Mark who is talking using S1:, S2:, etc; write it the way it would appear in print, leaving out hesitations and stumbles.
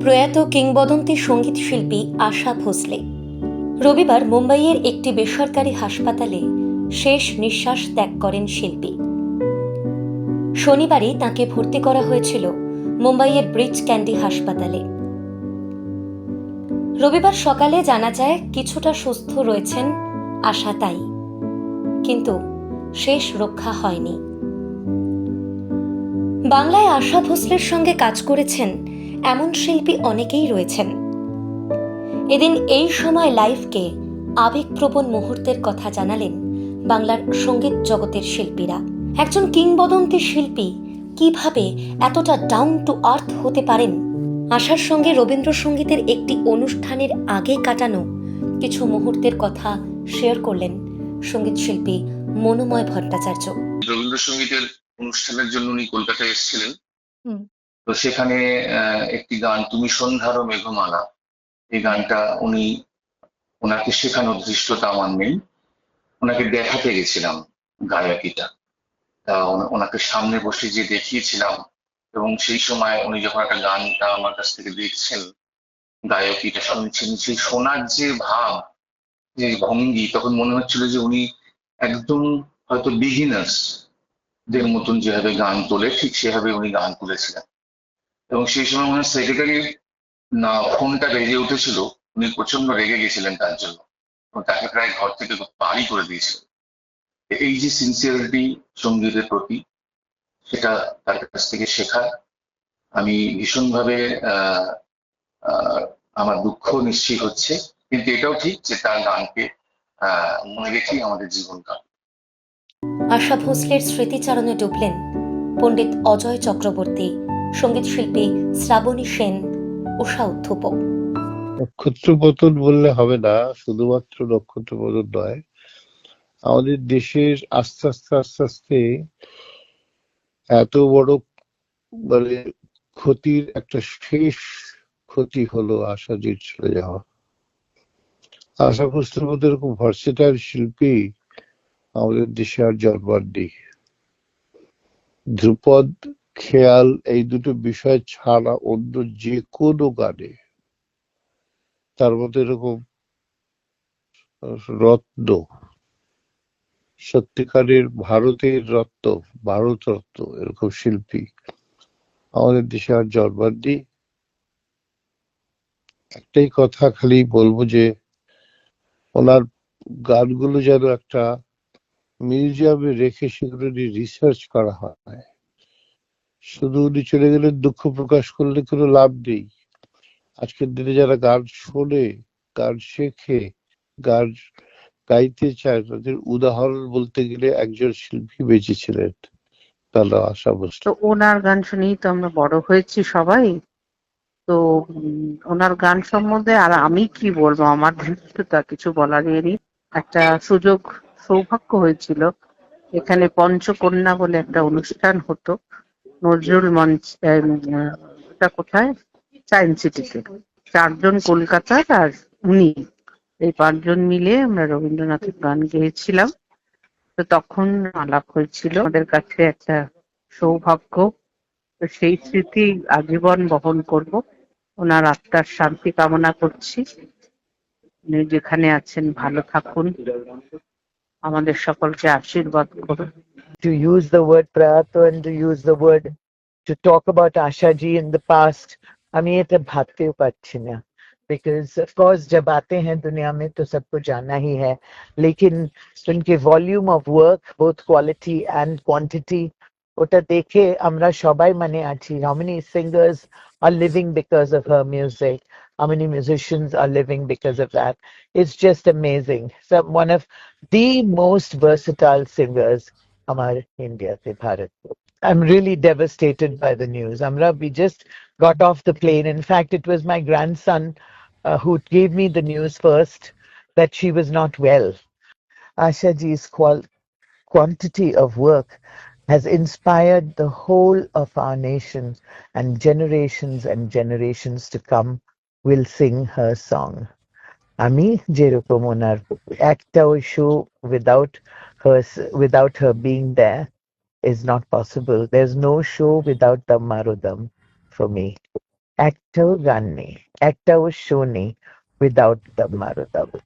S1: প্রয়াত কিংবদন্তি সঙ্গীত শিল্পী আশা ভোসলে রবিবার মুম্বাইয়ের একটি বেসরকারি হাসপাতালে শেষ নিঃশ্বাস ত্যাগ করেন শিল্পী। শনিবারই তাঁকে ভর্তি করা হয়েছিল মুম্বাইয়ের ব্রিচ ক্যান্ডি হাসপাতালে। রবিবার সকালে জানা যায় কিছুটা সুস্থ রয়েছেন আশা, তাই কিন্তু শেষ রক্ষা হয়নি। বাংলায় আশা ভোসলের সঙ্গে কাজ করেছেন এমন শিল্পী অনেকেই রয়েছেন। এদিন এই সময় লাইভকে আবেগপ্রবণ মুহূর্তের কথা জানালেন বাংলার সঙ্গীত জগতের শিল্পীরা। একজন কিংবদন্তি শিল্পী কিভাবে এতটা ডাউন টু আর্থ হতে পারেন? আশার সঙ্গে রবীন্দ্রসঙ্গীতের একটি অনুষ্ঠানের আগে কাটানো কিছু মুহূর্তের কথা শেয়ার করলেন সঙ্গীত শিল্পী মনোময় ভট্টাচার্য।
S2: রবীন্দ্রসঙ্গীতের অনুষ্ঠানের জন্য উনি কলকাতায় এসেছিলেন। তো সেখানে একটি গান তুমি সন্ধ্যারও মেঘমালা, এই গানটা ওনাকে শেখানোর দৃশ্যটা আমার নেই, ওনাকে দেখাতে গেছিলাম গায়কিটা। তা ওনাকে সামনে বসে যে দেখিয়েছিলাম, এবং সেই সময় উনি যখন একটা গানটা আমার কাছ থেকে দেখছেন, গায়কিটা শুনছেন, সেই শোনার যে ভাব, যে ভঙ্গি, তখন মনে হচ্ছিল যে উনি একদম হয়তো বিগিনার্স দের মতন যেভাবে গান তোলে, ঠিক সেভাবে উনি গান তুলেছিলেন। এবং সেই সময় ওনার সেক্রেটারি না ফোনটা বেজে উঠেছিল, উনি প্রচন্ড রেগে গেছিলেন তার জন্য, এবং তাকে প্রায় ঘর থেকে বাড়ি করে দিয়েছিল। এই যে সিনসিয়ারিটি সঙ্গীতের প্রতি, সেটা তার কাছ থেকে শেখা। আমি ভীষণভাবে আহ আহ আমার দুঃখ নিশ্চয়ই হচ্ছে, কিন্তু এটাও ঠিক যে তার গানকে মনে রেখেই আমাদের জীবনকাল।
S1: আশা ভোসলের স্মৃতিচারণে ডুবলেন পণ্ডিত অজয় চক্রবর্তী, সঙ্গীত শিল্পী শ্রাবণী সেন, উষা উত্থুপ।
S3: নক্ষত্রপতন বললে হবে না, শুধুমাত্র নক্ষত্রপতন নয়, আমাদের দেশের আস্তে আস্তে আস্তে আস্তে এত বড় মানে ক্ষতির একটা শেষ ক্ষতি হলো আশাজির চলে যাওয়া। আশা ভোসলের মধ্যে এরকম ভার্সেটাইল শিল্পী আমাদের দেশে আর জন্মার নেই। ধ্রুপদ, খেয়াল, এই দুটো বিষয় ছাড়া অন্য যে কোনো গানে তার মধ্যে এরকম রত্ন, সত্যিকারের ভারতের রত্ন, ভারত রত্ন, এরকম শিল্পী আমাদের দেশে আর জন্মার নেই। একটাই কথা খালি বলবো যে ওনার গানগুলো যেন একটা মিউজিয়ামে রেখে সেগুলো নিয়ে রিসার্চ করা হয়। শুধু উনি চলে গেলে দুঃখ প্রকাশ করলে কোনো লাভ নেই। আজকের দিনে যারা গান শোনে, গান শেখে, গান গাইতে চায়, তাদের উদাহরণ বলতে গেলে একজন শিল্পী বেঁচে ছিলেন, তার নাম আশা ভোসলে।
S4: তো ওনার গান শুনেই তো আমরা বড় হয়েছি সবাই। তো ওনার গান সম্বন্ধে আর আমি কি বলবো, আমার তা কিছু বলার নেই। একটা সৌভাগ্য হয়েছিল, এখানে পঞ্চকন্যা বলে একটা অনুষ্ঠান হতো নজরুল মঞ্চ, এটা কোথায়, সায়েন্স সিটিতে। 4 জন কলকাতার আর উনি, এই 5 জন মিলে আমরা রবীন্দ্রনাথের গান গেয়েছিলাম। তো তখন আলাপ হয়েছিল, আমাদের কাছে একটা সৌভাগ্য। তো সেই স্মৃতি আজীবন বহন করব। ওনার আত্মার শান্তি কামনা করছি। উনি যেখানে আছেন ভালো থাকুন, আমাদের সকলকে আশীর্বাদ করুন।
S5: To use the word Prayato and to use the word to talk about Asha ji in the past, আমি এটা ভাবতেও পারছি না, because of course जब आते हैं दुनिया में तो सबको जाना ही है, लेकिन उनके volume of work, both quality and quantity, ওটা দেখে আমরা সবাই মানে আছি। How many singers are living because of her music? How many musicians are living because of that? It's just amazing. So one of the most versatile singers আমার ইন্ডিয়াতে, Bharat. I'm really devastated by the news. Amra, we just got off the plane. In fact, it was my grandson who gave me the news first that she was not well. Asha ji's quantity of work has inspired the whole of our nation, and generations to come will sing her song. আমি যেরকম ওনার একটাও show without her being there is not possible. There's no show without the Marudam for me. একটাও গান নেই, একটাও show নেই without the মারুতাবু।